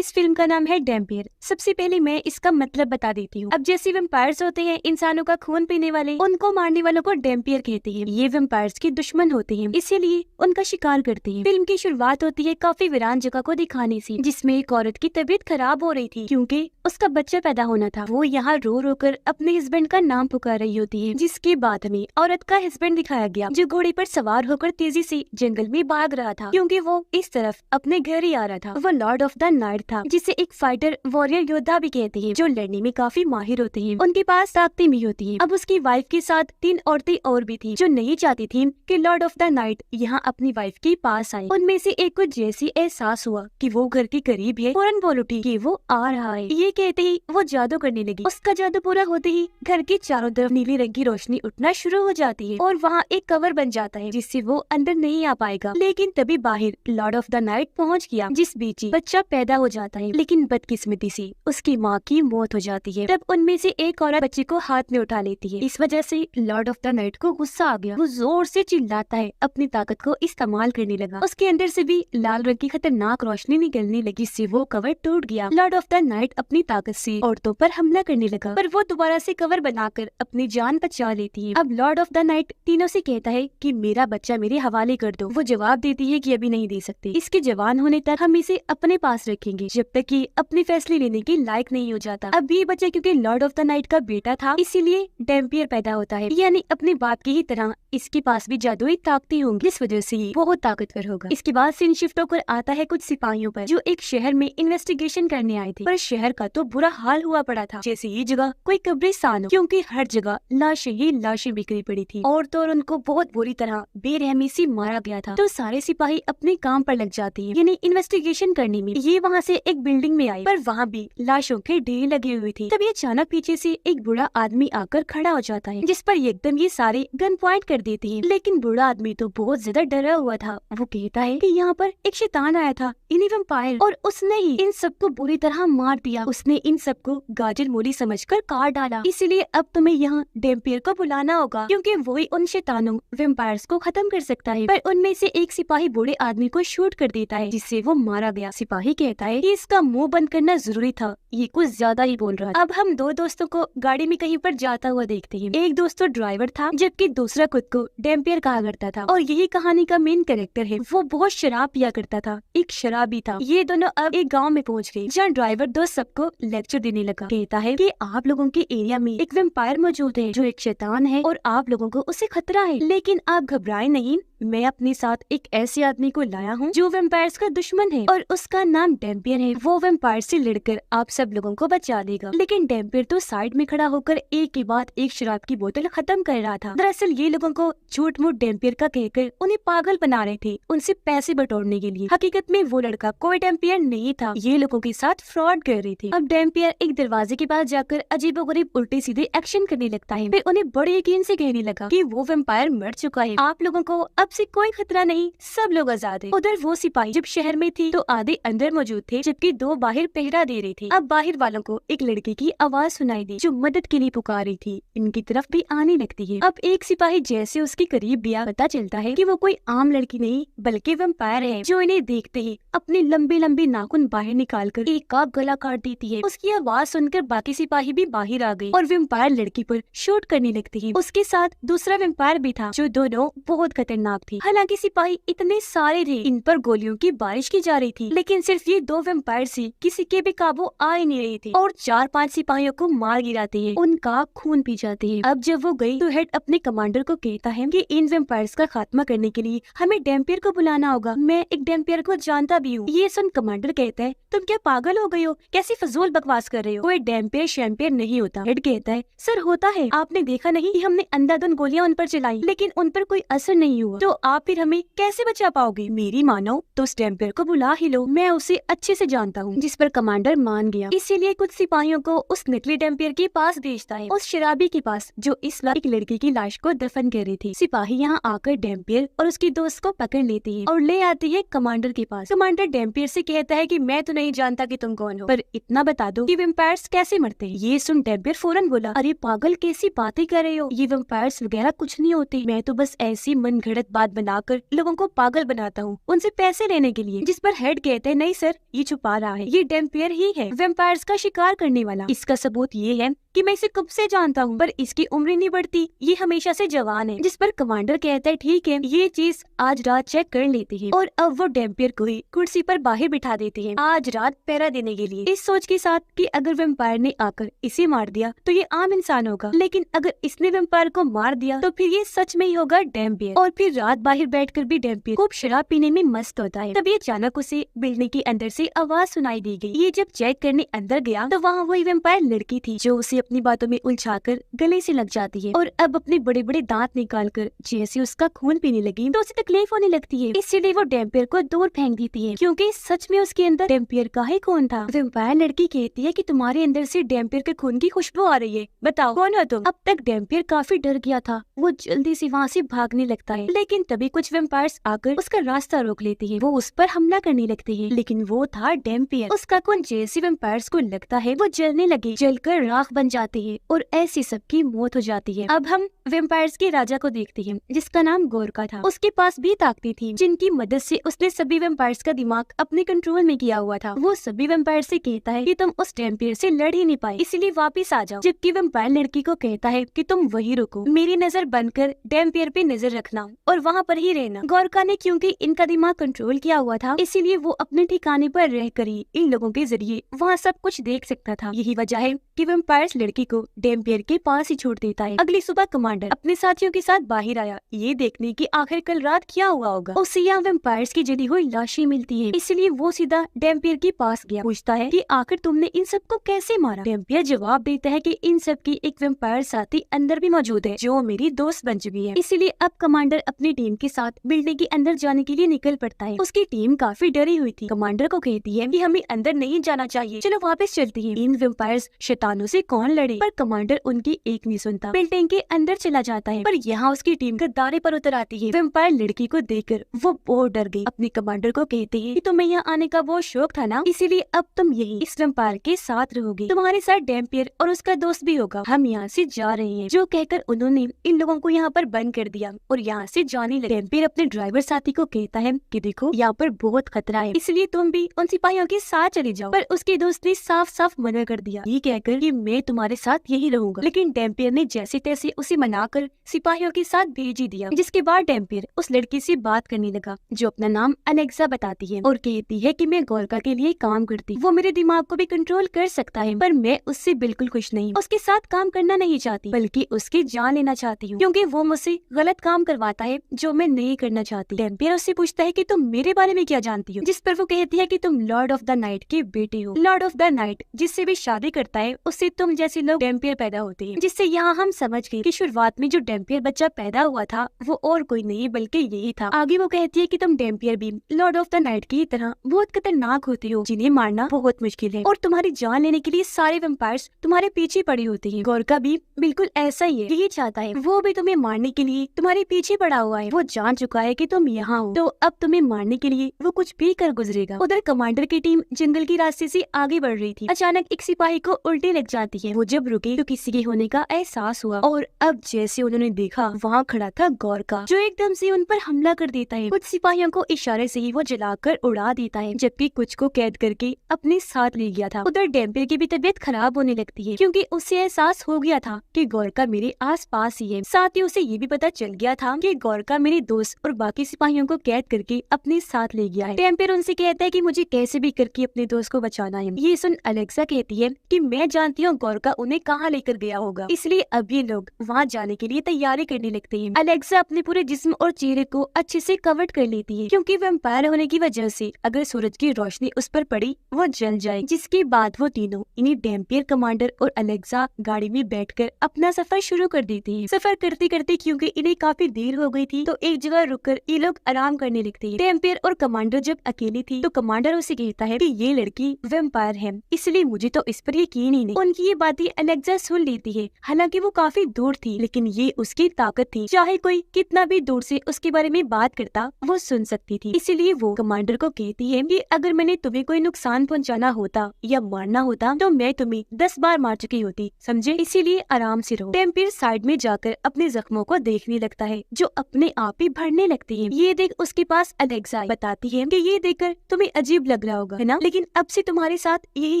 इस फिल्म का नाम है डैम्पियर। सबसे पहले मैं इसका मतलब बता देती हूँ। अब जैसे वेम्पायर्स होते हैं इंसानों का खून पीने वाले, उनको मारने वालों को डैम्पियर कहते हैं। ये वेम्पायर्स के दुश्मन होते हैं, इसीलिए उनका शिकार करते हैं। फिल्म की शुरुआत होती है काफी वीरान जगह को दिखाने से, जिसमें एक औरत की तबीयत खराब हो रही थी क्योंकि उसका बच्चा पैदा होना था। वो यहाँ रो रो कर अपने हस्बैंड का नाम पुकार रही होती है, जिसके बाद में औरत का हस्बैंड दिखाया गया जो घोड़े पर सवार होकर तेजी से जंगल में भाग रहा था, क्योंकि वो इस तरफ अपने घर ही आ रहा था। वो लॉर्ड ऑफ द नाइट था, जिसे एक फाइटर वॉरियर योद्धा भी कहते हैं, जो लड़ने में काफी माहिर होते हैं। उनके पास ताकतें भी होती हैं। अब उसकी वाइफ के साथ 3 औरतें और भी थी, जो नहीं चाहती थी कि लॉर्ड ऑफ द नाइट यहाँ अपनी वाइफ के पास आए। उनमें से एक को जैसे एहसास हुआ कि वो घर के करीब है, फौरन बोल उठी कि वो आ रहा है। ये कहते ही वो जादू करने लगी। उसका जादू पूरा होते ही घर के चारों तरफ नीली रंग की रोशनी उठना शुरू हो जाती है और वहाँ एक कवर बन जाता है, जिससे वो अंदर नहीं आ पाएगा। लेकिन तभी बाहर लॉर्ड ऑफ द नाइट पहुँच गया, जिस बीच ही बच्चा पैदा हो जाता है। लेकिन बदकिस्मती से उसकी माँ की मौत हो जाती है। तब उनमें से एक औरत बच्चे को हाथ में उठा लेती है। इस वजह से लॉर्ड ऑफ द नाइट को गुस्सा आ गया। वो जोर से चिल्लाता है, अपनी ताकत को इस्तेमाल करने लगा। उसके अंदर से भी लाल रंग की खतरनाक रोशनी निकलने लगी, जिससे वो कवर टूट गया। लॉर्ड ऑफ द नाइट अपनी ताकत से औरतों पर हमला करने लगा, पर वो दोबारा से कवर बनाकर अपनी जान बचा लेती है। अब लॉर्ड ऑफ द नाइट तीनों से कहता है कि मेरा बच्चा मेरे हवाले कर दो। वो जवाब देती है कि अभी नहीं दे सकते, इसके जवान होने तक हम इसे अपने पास रखेंगे, जब तक कि अपने फैसले लेने के लायक नहीं हो जाता। अब ये बच्चा क्योंकि लॉर्ड ऑफ द नाइट का बेटा था, इसीलिए डैम्पियर पैदा होता है, यानी अपने बाप की ही तरह इसके पास भी जादुई ताकतें होंगी, इस वजह से ये बहुत ताकतवर होगा। इसके बाद सीन शिफ्ट होकर आता है कुछ सिपाहियों पर, जो एक शहर में इन्वेस्टिगेशन करने आए थे। पर शहर का तो बुरा हाल हुआ पड़ा था, जैसे ये जगह कोई कब्रिस्तान हो, क्योंकि हर जगह लाशें ही लाशें बिखरी पड़ी थी और तो और उनको बहुत बुरी तरह बेरहमी से मारा गया था। तो सारे सिपाही अपने काम पर लग जाते हैं, यानी इन्वेस्टिगेशन करने में। ये वहाँ से एक बिल्डिंग में आई, पर वहाँ भी लाशों के ढेर लगे हुए थे। तभी अचानक पीछे से एक बूढ़ा आदमी आकर खड़ा हो जाता है, जिस पर एकदम ये सारे गन पॉइंट कर देते हैं। लेकिन बूढ़ा आदमी तो बहुत ज्यादा डरा हुआ था। वो कहता है कि यहाँ पर एक शैतान आया था, इन्हीं वैम्पायर, और उसने ही इन सबको बुरी तरह मार दिया। उसने इन सबको गाजर मूली समझकर काट डाला, इसलिए अब तुम्हें यहाँ डैम्पियर को बुलाना होगा, क्योंकि वही उन शैतानों वैम्पायर्स को खत्म कर सकता है। पर उनमें से एक सिपाही बूढ़े आदमी को शूट कर देता है, जिससे वो मारा गया। सिपाही कहता है कि इसका मुंह बंद करना जरूरी था, ये कुछ ज्यादा ही बोल रहा है। अब हम 2 दोस्तों को गाड़ी में कहीं पर जाता हुआ देखते हैं। एक दोस्त तो ड्राइवर था, जबकि दूसरा खुद को डैम्पियर कहा करता था, और यही कहानी का मेन कैरेक्टर है। वो बहुत शराब पिया करता था, एक शराबी था। ये दोनों अब एक गाँव में पहुँच गए, जहाँ ड्राइवर दोस्त सबको लेक्चर देने लगा। कहता है कि आप लोगों के एरिया में एक वैम्पायर मौजूद है, जो एक शैतान है और आप लोगों को उससे खतरा है। लेकिन आप घबराएं नहीं, मैं अपने साथ एक ऐसे आदमी को लाया हूँ जो वैम्पायर्स का दुश्मन है, और उसका नाम डैम्पियर है। वो वैम्पायर से लड़कर आप सब लोगों को बचा देगा। लेकिन डैम्पियर तो साइड में खड़ा होकर एक के बाद एक शराब की बोतल खत्म कर रहा था। दरअसल ये लोगों को झूठ मूठ डैम्पियर का कहकर उन्हें पागल बना रहे थे, उनसे पैसे बटोरने के लिए। हकीकत में वो लड़का कोई डैम्पियर नहीं था, ये लोगों के साथ फ्रॉड कर रहे थे। अब डैम्पियर एक दरवाजे के पास जाकर अजीबोगरीब उल्टे सीधे एक्शन करने लगता है। फिर उन्हें बड़े यकीन से कहने लगा कि वो वैम्पायर मर चुका है, आप लोगों को अब से कोई खतरा नहीं, सब लोग आजाद हैं। उधर वो सिपाही जब शहर में थी तो आधे अंदर मौजूद थे, जबकि 2 बाहर पहरा दे रहे थे। अब बाहर वालों को एक लड़की की आवाज सुनाई दी, जो मदद के लिए पुकार रही थी। इनकी तरफ भी आने लगती है। अब एक सिपाही जैसे उसके करीब गया, पता चलता है कि वो कोई आम लड़की नहीं बल्कि वैम्पायर है, जो इन्हें देखते ही अपने लंबे लंबे नाखून बाहर निकालकर एक का गला काट देती है। उसकी आवाज सुनकर बाकी सिपाही भी बाहर आ गए और वैम्पायर लड़की पर शूट करने लगते हैं। उसके साथ दूसरा वैम्पायर भी था, जो दोनों बहुत खतरनाक थे। हालांकि सिपाही इतने सारे थे, इन पर गोलियों की बारिश की जा रही थी, लेकिन सिर्फ ये 2 वैम्पायर से किसी के भी काबू आ ही नहीं रहे थे, और 4-5 सिपाहियों को मार गिराते हैं, उनका खून पी जाते हैं। अब जब वो गई तो हेड अपने कमांडर को कहता है कि इन वैम्पायर्स का खात्मा करने के लिए हमें डैम्पियर को बुलाना होगा। मैं एक डैम्पियर को जानता भी हूँ। ये सुन कमांडर कहता है, तुम क्या पागल हो गई हो, कैसी फजूल बकवास कर रहे हो, कोई डैम्पियर शैम्पियर नहीं होता। हेड कहता है, सर होता है, आपने देखा नहीं कि हमने अंधाधुंध गोलियां उन पर चलाई, लेकिन उन पर कोई असर नहीं हुआ, तो आप फिर हमें कैसे बचा पाओगे? मेरी मानो तो उस डैम्पियर को बुला ही लो, मैं उसे अच्छे से जानता हूँ। जिस पर कमांडर मान गया। इसीलिए कुछ सिपाहियों को उस नकली डैम्पियर के पास भेजता है, उस शराबी के पास, जो इस एक लड़की की लाश को दफन कर रही थी। सिपाही यहाँ आकर डैम्पियर और उसकी दोस्त को पकड़ लेती है और ले आती है कमांडर के पास। कमांडर डैम्पियर से कहता है कि मैं तो नहीं जानता कि तुम कौन हो, पर इतना बता दो कि वैम्पायर्स कैसे मरते हैं। ये सुन डैम्पियर फौरन बोला, अरे पागल कैसी बातें कर रहे हो, ये वैम्पायर्स वगैरह कुछ नहीं होते, मैं तो बस ऐसी मनगढ़ंत बात बनाकर लोगों को पागल बनाता हूँ उनसे पैसे लेने के लिए। जिस पर हेड कहते हैं नहीं सर, ये छुपा रहा है, ये डेम्पियर ही है, वेम्पायर्स का शिकार करने वाला। इसका सबूत ये है कि मैं इसे कब से जानता हूँ, पर इसकी उम्र नहीं बढ़ती, ये हमेशा से जवान है। जिस पर कमांडर कहता है ठीक है, ये चीज आज रात चेक कर लेते हैं। और अब वो डेम्पियर को ही कुर्सी पर बाहर बिठा देते हैं आज रात पहरा देने के लिए, इस सोच के साथ कि अगर वेम्पायर ने आकर इसे मार दिया तो ये आम इंसान होगा, लेकिन अगर इसने वेम्पायर को मार दिया तो फिर ये सच में ही होगा डेम्पियर। और फिर रात बाहर बैठकर भी डेम्पियर खूब शराब पीने में मस्त होता है। तभी अचानक उसे बिल्डिंग के अंदर से आवाज सुनाई दी गई। ये जब चेक करने अंदर गया तो वहाँ वही वेम्पायर लड़की थी जो उसे अपनी बातों में उलझाकर गले से लग जाती है। और अब अपने बड़े बड़े दांत निकालकर जैसे उसका खून पीने लगी तो उसे तकलीफ होने लगती है, इसीलिए वो डेम्पियर को दूर फेंक देती है क्योंकि सच में उसके अंदर डेम्पियर का ही खून था। वेम्पायर लड़की कहती है कि तुम्हारे अंदर से डेम्पियर के खून की खुशबू आ रही है, बताओ कौन हो तुम। अब तक डेम्पियर काफी डर गया था, वो जल्दी से वहाँ से भागने लगता है, लेकिन तभी कुछ वेम्पायर्स आकर उसका रास्ता रोक लेते हैं। वो उस पर हमला करने लगते हैं, लेकिन वो था डेम्पियर। उसका खून जैसे वेम्पायर्स को लगता है वो जलने लगे, जलकर राख बन जाती है और ऐसी सबकी मौत हो जाती है। अब हम वेम्पायर्स के राजा को देखते हैं जिसका नाम गोरका था। उसके पास भी ताकतें थी जिनकी मदद से उसने सभी वेम्पायर्स का दिमाग अपने कंट्रोल में किया हुआ था। वो सभी वेम्पायर से कहता है कि तुम उस डेम्पियर से लड़ ही नहीं पाए, इसलिए वापिस आ जाओ। जबकि वेम्पायर लड़की को कहता है कि तुम वही रुको, मेरी नजर बनकर डेम्पियर पे नजर रखना और वहाँ पर ही रहना। गोरका ने क्योंकि इनका दिमाग कंट्रोल किया हुआ था, इसीलिए वो अपने ठिकाने पर रहकर ही इन लोगों के जरिए वहाँ सब कुछ देख सकता था। यही वजह है कि वेम्पायर्स लड़की को डेम्पियर के पास ही छोड़ देता है। अगली सुबह कमांडर अपने साथियों के साथ बाहर आया ये देखने की आखिर कल रात क्या हुआ होगा। उसे यहाँ वेम्पायर्स की जली हुई लाशें मिलती है, इसलिए वो सीधा डेम्पियर के पास गया। पूछता है कि आखिर तुमने इन सबको कैसे मारा। डेम्पियर जवाब देता है कि इन सब की एक वेम्पायर साथी अंदर भी मौजूद है जो मेरी दोस्त बन चुकी है। इसीलिए अब कमांडर अपनी टीम के साथ बिल्डिंग के अंदर जाने के लिए निकल पड़ता है। उसकी टीम काफी डरी हुई थी, कमांडर को कहती है कि हमें अंदर नहीं जाना चाहिए, चलो वापस चलती है। इन वेम्पायर्स शैतानों से कौन लड़े, पर कमांडर उनकी एक नहीं सुनता, बिल्डिंग के अंदर चला जाता है। पर यहाँ उसकी टीम गद्दारे पर उतर आती है। वेम्पायर लड़की को देखकर वो बहुत डर गई। अपने कमांडर को कहती है कि तुम्हें यहाँ आने का बहुत शौक था ना, इसीलिए अब तुम यही इस वेम्पायर के साथ रहोगे, तुम्हारे साथ डेम्पियर और उसका दोस्त भी होगा, हम यहाँ से जा रहे हैं। जो कहकर उन्होंने इन लोगों को यहाँ पर बंद कर दिया और यहाँ से जाने लगे। डेम्पियर अपने ड्राइवर साथी को कहता है कि देखो यहाँ पर बहुत खतरा है, इसलिए तुम भी उन सिपाहियों के साथ चले जाओ। पर उसके दोस्त ने साफ साफ मना कर दिया, ये कहकर कि मैं तुम्हारे साथ यही रहूंगा। लेकिन डेम्पियर ने जैसे तैसे उसे मनाकर सिपाहियों के साथ भेज ही दिया। जिसके बाद डेम्पियर उस लड़की से बात करने लगा जो अपना नाम अलेक्सा बताती है और कहती है कि मैं गोरका के लिए काम करती, वो मेरे दिमाग को भी कंट्रोल कर सकता है, पर मैं उससे बिल्कुल खुश नहीं, उसके साथ काम करना नहीं चाहती, बल्कि उसकी जान लेना चाहती हूँ क्योंकि वो मुझसे गलत काम करवाता है जो मैं नहीं करना चाहती। डेम्पियर उससे पूछता है कि तुम मेरे बारे में क्या जानती हो, जिस पर वो कहती है कि तुम लॉर्ड ऑफ द नाइट के बेटे हो। लॉर्ड ऑफ द नाइट जिससे भी शादी करता है उससे तुम जैसे लोग डेम्पियर पैदा होते हैं। जिससे यहाँ हम समझ गए कि शुरुआत में जो डेम्पियर बच्चा पैदा हुआ था वो और कोई नहीं बल्कि यही था। आगे वो कहती है कि तुम डेम्पियर भी लॉर्ड ऑफ द नाइट की तरह बहुत खतरनाक होते हो, जिन्हें मारना बहुत मुश्किल है और तुम्हारी जान लेने के लिए सारे वेम्पायर्स तुम्हारे पीछे पड़े होते हैं। गोरका भी बिल्कुल ऐसा ही है, यही चाहता है, वो भी तुम्हें मारने के लिए तुम्हारे पीछे पड़ा हुआ है। वो जान चुका है कि तुम यहाँ हो, तो अब तुम्हें मारने के लिए वो कुछ भी कर गुजरेगा। उधर कमांडर की टीम जंगल के रास्ते से आगे बढ़ रही थी। अचानक एक सिपाही को उल्टी लग जाती है। वो जब रुके तो किसी के होने का एहसास हुआ और अब जैसे उन्होंने देखा वहाँ खड़ा था गोरका जो एकदम से उन पर हमला कर देता है। कुछ सिपाहियों को इशारे से ही वो जलाकर उड़ा देता है, जबकि कुछ को कैद करके अपने साथ ले गया था। उधर डेम्पियर की भी तबीयत खराब होने लगती है क्योंकि उसे एहसास हो गया था कि गोरका मेरे आसपास ही है। साथ ही उसे ये भी पता चल गया था कि गोरका मेरे दोस्त और बाकी सिपाहियों को कैद करके अपने साथ ले गया है। डेम्पियर उनसे कहता है कि मुझे कैसे भी करके अपने दोस्त को बचाना है। ये सुन अलेक्सा कहती है कि मैं जानती हूँ गोरका उन्हें कहाँ लेकर गया होगा, इसलिए अब ये लोग वहाँ जाने के लिए तैयारी करने लगते हैं। अलेक्सा अपने पूरे जिस्म और चेहरे को अच्छे से कवर कर लेती है क्योंकि वैम्पायर होने की वजह से अगर सूरज की रोशनी उस पर पड़ी वो जल जाए। जिसके बाद वो तीनों इन्हीं डेम्पियर, कमांडर और अलेक्सा गाड़ी में बैठकर अपना सफर शुरू कर देते हैं। सफर करते करते क्योंकि इन्हें काफी देर हो गई थी तो एक जगह रुककर ये लोग आराम करने लगते हैं। डेम्पियर और कमांडर जब अकेली थी तो कमांडर उसे कहता है कि ये लड़की वैम्पायर है, इसलिए मुझे तो इस पर यकीन ही नहीं। उनकी ये साथ ही अलेक्सा सुन लेती है। हालांकि वो काफी दूर थी, लेकिन ये उसकी ताकत थी, चाहे कोई कितना भी दूर से उसके बारे में बात करता वो सुन सकती थी। इसीलिए वो कमांडर को कहती है कि अगर मैंने तुम्हें कोई नुकसान पहुंचाना होता या मारना होता तो मैं तुम्हें 10 बार मार चुकी होती, समझे? इसीलिए आराम से रहो। टेम्पियर साइड में जाकर अपने जख्मों को देखने लगता है जो अपने आप ही भरने लगते हैं। ये देख उसके पास अलेक्सा बताती है कि ये देखकर तुम्हें अजीब लग रहा होगा, है ना? लेकिन अब से तुम्हारे साथ यही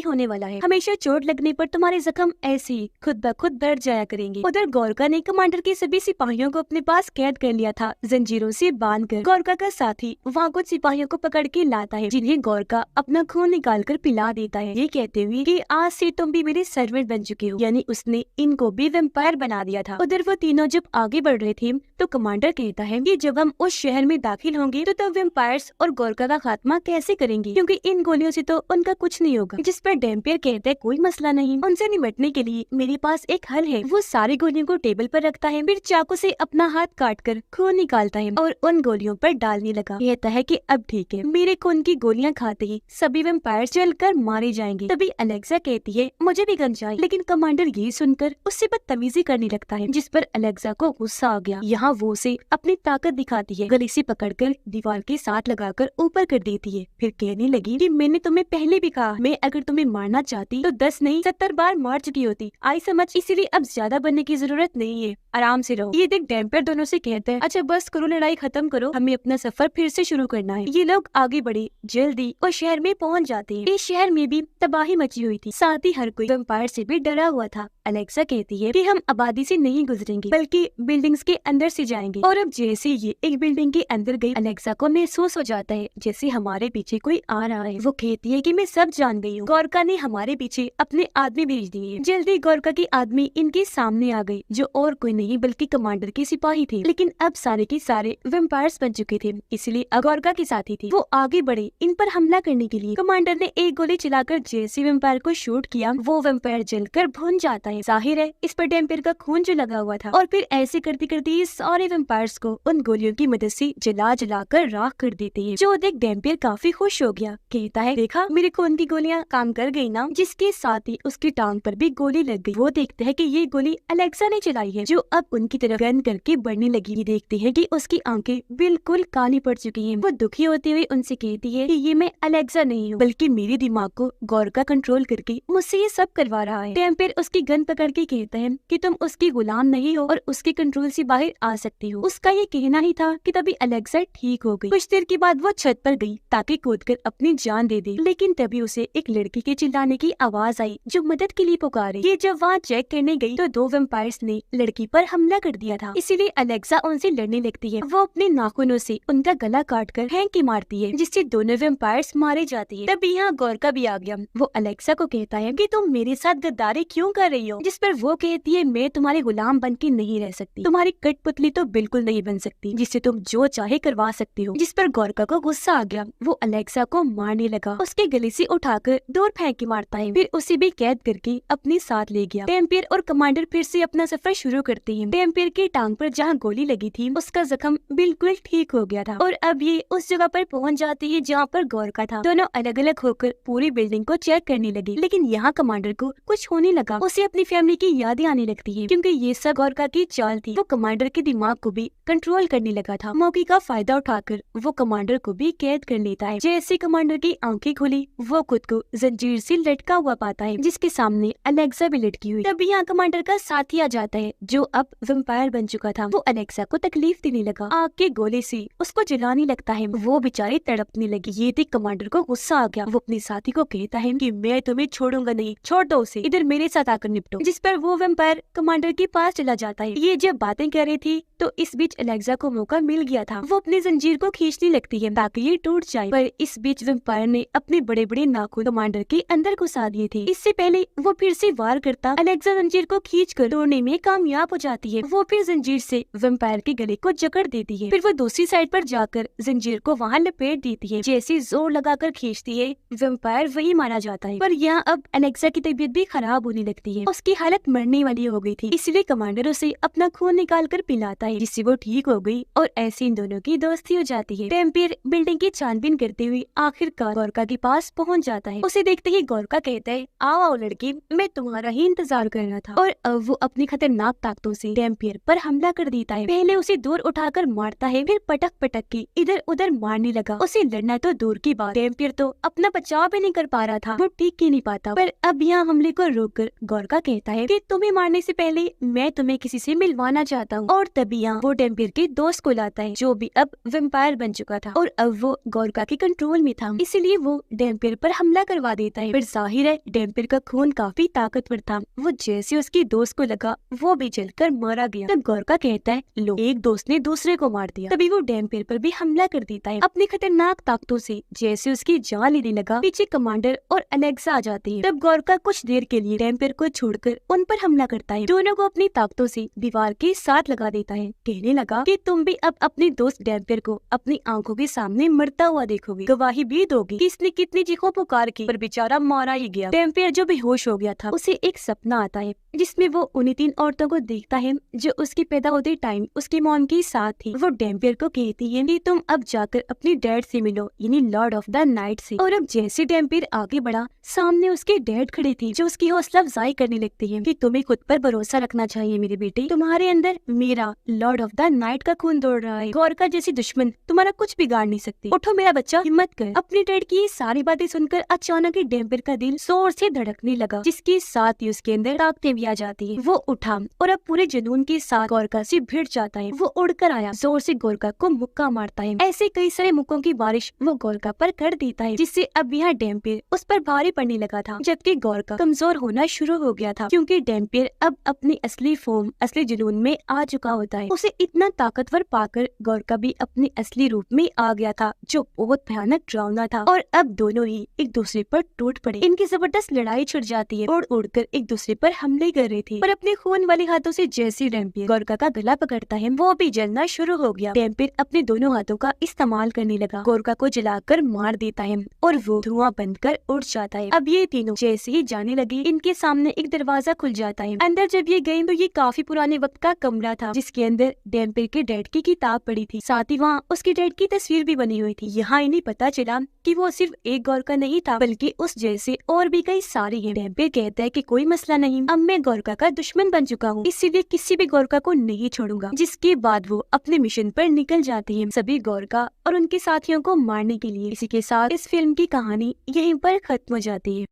होने वाला है। हमेशा चोट लगने पर तुम्हारे जख्म ऐसे ही खुद ब खुद बढ़ जाया करेंगे। उधर गोरका ने कमांडर के सभी सिपाहियों को अपने पास कैद कर लिया था, जंजीरों से बांधकर। गोरका का साथी वहाँ कुछ सिपाहियों को पकड़ के लाता है, जिन्हें गोरका अपना खून निकाल कर पिला देता है, ये कहते हुए कि आज से तुम भी मेरे सर्वेंट बन चुके हो। यानी उसने इनको भी वेम्पायर बना दिया था। उधर वो तीनों जब आगे बढ़ रहे थे तो कमांडर कहता है कि जब हम उस शहर में दाखिल होंगे तो तब वेम्पायर्स और गोरका का खात्मा कैसे करेंगे, क्योंकि इन गोलियों से तो उनका कुछ नहीं होगा। जिस पर डेम्पियर कहता है कोई मसला नहीं, उनसे निपटने के लिए मेरे पास एक हल है। वो सारी गोलियों को टेबल पर रखता है, फिर चाकू से अपना हाथ काट कर खून निकालता है और उन गोलियों पर डालने लगा। कहता है कि अब ठीक है, मेरे खून की गोलियां खाते ही सभी वेम्पायर जलकर मारे जाएंगे। तभी अलेक्सा कहती है मुझे भी गन चाहिए, लेकिन कमांडर ये सुनकर उससे बदतमीजी करने लगता है, जिस पर अलेक्सा को गुस्सा आ गया। यहाँ वो उसे अपनी ताकत दिखाती है, गले से पकड़कर दीवार के साथ लगाकर ऊपर कर देती है। फिर कहने लगी कि मैंने तुम्हें पहले भी कहा, मैं अगर तुम्हें मारना चाहती तो 10 नहीं 70 बार मार चुकी होती, आई समझ? इसीलिए अब ज्यादा बनने की जरूरत नहीं है, आराम से रहो। ये देख डेम्पियर दोनों से कहते हैं अच्छा बस करो, लड़ाई खत्म करो, हमें अपना सफर फिर से शुरू करना है। ये लोग आगे बढ़े, जल्दी और शहर में पहुंच जाते हैं। इस शहर में भी तबाही मची हुई थी, साथ ही हर कोई वेम्पायर से भी डरा हुआ था। अलेक्सा कहती है कि हम आबादी से नहीं गुजरेंगे बल्कि बिल्डिंग्स के अंदर से जाएंगे। और अब जैसे ये एक बिल्डिंग के अंदर गई, अलेक्सा को महसूस हो जाता है जैसे हमारे पीछे कोई आ रहा है। वो कहती है कि मैं सब जान गई हूँ, गोरका ने हमारे पीछे अपने आदमी भेज दिए। जल्दी गोरका की आदमी इनके सामने आ गई, जो और कोई नहीं बल्कि कमांडर के सिपाही थे। लेकिन अब सारे के सारे वेम्पायर्स बन चुके थे, इसलिए अब गोरका के साथी थे। वो आगे बढ़े इन पर हमला करने के लिए। कमांडर ने एक गोली चलाकर जैसे वेम्पायर को शूट किया, वो वेम्पायर जलकर भुन जाता है। जाहिर है इस पर डेम्पियर का खून जो लगा हुआ था। और फिर ऐसे करते करते ये सारे वेम्पायर्स को उन गोलियों की मदद से जला जला कर राख कर देते हैं। जो देख डेम्पियर काफी खुश हो गया, कहता है देखा मेरे खून की गोलियां काम कर गई ना। जिसके साथ ही उसकी टांग पर भी गोली लग गई। वो देखते है कि ये गोली अलेक्सा ने चलाई है, जो अब उनकी तरफ गन करके बढ़ने लगी। ये देखते है कि उसकी आंखें बिल्कुल काली पड़ चुकी हैं। वो दुखी होते हुए उनसे कहती है कि ये मैं अलेक्सा नहीं हूँ, बल्कि मेरे दिमाग को गोरका कंट्रोल करके मुझसे ये सब करवा रहा है। डेम्पियर उसकी गन पकड़ के कहता है कि तुम उसकी गुलाम नहीं हो और उसके कंट्रोल से बाहर आ सकती हो। उसका ये कहना ही था कि तभी अलेक्सा ठीक हो गई। कुछ देर के बाद वो छत पर गई ताकि कूदकर अपनी जान दे दे, लेकिन तभी उसे एक लड़की के चिल्लाने की आवाज आई जो मदद के लिए पुकारे। ये जब वहाँ चेक करने गई तो 2 वेम्पायर्स ने लड़की पर हमला कर दिया था, इसीलिए अलेक्सा उनसे लड़ने लगती है। वो अपने नाखूनों से उनका गला काट कर फेंक के मारती है, जिससे दोनों वेम्पायर्स मारे जाते हैं। तभी यहाँ गोरका भी आ गया। वो अलेक्सा को कहता है कि तुम मेरे साथ गद्दारी क्यों कर रही हो, जिस पर वो कहती है मैं तुम्हारे गुलाम बन के नहीं रह सकती, तुम्हारी कठपुतली तो बिल्कुल नहीं बन सकती जिससे तुम जो चाहे करवा सकती हो। जिस पर गोरका को गुस्सा आ गया, वो अलेक्सा को मारने लगा, उसके गले से उठाकर दूर फेंक के मारता है, फिर उसे भी कैद करके अपने साथ ले गया। डेम्पियर और कमांडर फिर से अपना सफर शुरू करते हैं। डेम्पियर की टांग पर जहाँ गोली लगी थी उसका जख्म बिल्कुल ठीक हो गया था और अब ये उस जगह पर पहुँच जाते हैं जहाँ पर गोरका था। दोनों अलग अलग होकर पूरी बिल्डिंग को चेक करने लगे, लेकिन यहाँ कमांडर को कुछ होने लगा। उसे अपनी फैमिली की यादें आने लगती है, क्योंकि ये सब गोरका की चाल थी। वो कमांडर के दिमाग को भी कंट्रोल करने लगा था। मौके का फायदा उठाकर वो कमांडर को भी कैद कर लेता है। जैसे कमांडर की आंखें खुली, वो खुद को जंजीर से लटका हुआ पाता है, जिसके सामने अलेक्सा भी लटकी हुई। तभी यहाँ कमांडर का साथी आ जाता है, जो अब वेम्पायर बन चुका था। वो अलेक्सा को तकलीफ देने लगा, आग के गोले से उसको जलाने लगता है। वो बेचारी तड़पने लगी। ये देख कमांडर को गुस्सा आ गया। वो अपने साथी को कहता है कि मैं तुम्हें छोड़ूंगा नहीं, छोड़ दो उसे, इधर मेरे साथ आकर निपटो। जिस पर वो वेम्पायर कमांडर के पास चला जाता है। ये जब बातें कर रही थी तो इस बीच अलेक्सा को मौका मिल गया था। वो अपनी जंजीर को खींचने लगती है ताकि ये टूट जाए, पर इस बीच वेम्पायर ने अपने बड़े बड़े नाखून कमांडर के अंदर घुसा दिए थे। इससे पहले वो फिर से वार करता, अलेक्सा जंजीर को खींचकर तोड़ने में कामयाब हो जाती है। वो फिर जंजीर से वेम्पायर के गले को जकड़ देती है। फिर वो दूसरी साइड पर जाकर जंजीर को वहाँ लपेट देती है। जैसे जोर लगाकर खींचती है, वेम्पायर वही मारा जाता है। पर यहाँ अब अलेक्सा की तबीयत भी खराब होने लगती है। उसकी हालत मरने वाली हो गई थी, इसलिए कमांडर उसे अपना खून निकाल कर पिलाता है, जिससे वो ठीक हो गई और ऐसे इन दोनों की दोस्ती हो जाती है। डेम्पियर बिल्डिंग की छानबीन करते हुए आखिरकार गोरका के पास पहुंच जाता है। उसे देखते ही गोरका कहता है, आओ आओ लड़की, मैं तुम्हारा ही इंतजार कर रहा था। और अब वो अपनी खतरनाक ताकतों से डेम्पियर पर हमला कर देता है। पहले उसे दूर उठाकर मारता है, फिर पटक पटक के इधर उधर मारने लगा। उसे लड़ना तो दूर की बात, डेम्पियर तो अपना बचाव भी नहीं कर पा रहा था, वो टिक ही नहीं पाता। पर अब यहाँ हमले को रोककर गोरका कहता है कि तुम्हें मारने से पहले मैं तुम्हें किसी से मिलवाना चाहता हूँ। और तभी यहाँ वो डेम्पियर के दोस्त को लाता है, जो भी अब वेम्पायर बन चुका था और अब वो गोरका के कंट्रोल में था, इसलिए वो डेम्पियर पर हमला करवा देता है। पर जाहिर है डेम्पियर का खून काफी ताकतवर था, वो जैसे उसके दोस्त को लगा वो भी जलकर मारा गया। तब गोरका कहता है, लो, एक दोस्त ने दूसरे को मार दिया। तभी वो डेम्पियर पर भी हमला कर देता है अपनी खतरनाक ताकतों से। जैसे उसकी जान लेने लगा, पीछे कमांडर और अलेक्सा आ जाती है। तब गोरका कुछ देर के लिए डेम्पियर को छोड़कर उन पर हमला करता है, दोनों को अपनी ताकतों से दीवार के साथ लगा देता है। कहने लगा कि तुम भी अब अपने दोस्त डेम्पियर को अपनी आंखों के सामने मरता हुआ देखोगे, गवाही भी दोगी कि इसने कितनी चीखों पुकार की, पर बेचारा मारा ही गया। डेम्पियर जो बेहोश हो गया था, उसे एक सपना आता है जिसमें वो उन्हीं 3 औरतों को देखता है जो उसके पैदा होते टाइम उसकी मॉम के साथ थी। वो डेम्पियर को कहती है कि तुम अब जाकर अपने डैड से मिलो, यानी लॉर्ड ऑफ द नाइट से। और अब जैसे डेम्पियर आगे बढ़ा, सामने उसके डैड खड़े थे, जो उसकी हौसला अफजाई करने लगते हैं कि तुम्हें खुद पर भरोसा रखना चाहिए मेरे बेटे, तुम्हारे अंदर मेरा लॉर्ड ऑफ द नाइट का खून दौड़ रहा है, गोरका जैसी दुश्मन तुम्हारा कुछ बिगाड़ नहीं सकती, उठो मेरा बच्चा, हिम्मत कर। अपने डैड की ये सारी बातें सुनकर अचानक ही डेम्पियर का दिल जोर से धड़कने लगा, जिसके साथ ही उसके अंदर ताकतें भी आ जाती है। वो उठा और अब पूरे जुनून के साथ गोरका से भिड़ जाता है। वो उड़कर आया, जोर से गोरका को मुक्का मारता है। ऐसे कई सारे मुक्कों की बारिश वो गोरका पर कर देता है, जिससे अब यहाँ डेम्पियर उस पर भारी पड़ने लगा था, जबकि गोरका कमजोर होना शुरू हो गया था, क्योंकि डेम्पियर अब अपनी असली फॉर्म, असली जुनून में आ चुका होता है। उसे इतना ताकतवर पाकर गोरका भी अपने असली रूप में आ गया था, जो बहुत भयानक डरावना था। और अब दोनों ही एक दूसरे पर टूट पड़े। इनकी जबरदस्त लड़ाई छिड़ जाती है, उड़ उड़कर एक दूसरे पर हमले कर रहे थे। पर अपने खून वाले हाथों से जैसे डेम्पियर गोरका का गला पकड़ता है, वो भी जलना शुरू हो गया। डेम्पियर अपने दोनों हाथों का इस्तेमाल करने लगा, गोरका को जलाकर मार देता है और वो धुआं बनकर उड़ जाता है। अब ये तीनों जैसे ही जाने लगे, इनके सामने एक दरवाजा खुल जाता है। अंदर जब ये गए तो ये काफी पुराने वक्त का कमरा था, जिसके अंदर डेम्पियर के डैड की किताब पड़ी थी, साथ ही वहाँ उसके डैड की तस्वीर भी बनी हुई थी। यहाँ इन्हें पता चला कि वो सिर्फ एक गोरका नहीं था, बल्कि उस जैसे और भी कई सारे हैं। डेम्पियर कहता है कि कोई मसला नहीं, अब मैं गोरका का दुश्मन बन चुका हूँ, इसीलिए किसी भी गोरका को नहीं छोड़ूंगा। जिसके बाद वो अपने मिशन पर निकल जाते हैं, सभी गोरका और उनके साथियों को मारने के लिए। इसी के साथ इस फिल्म की कहानी यहीं पर खत्म हो जाती है।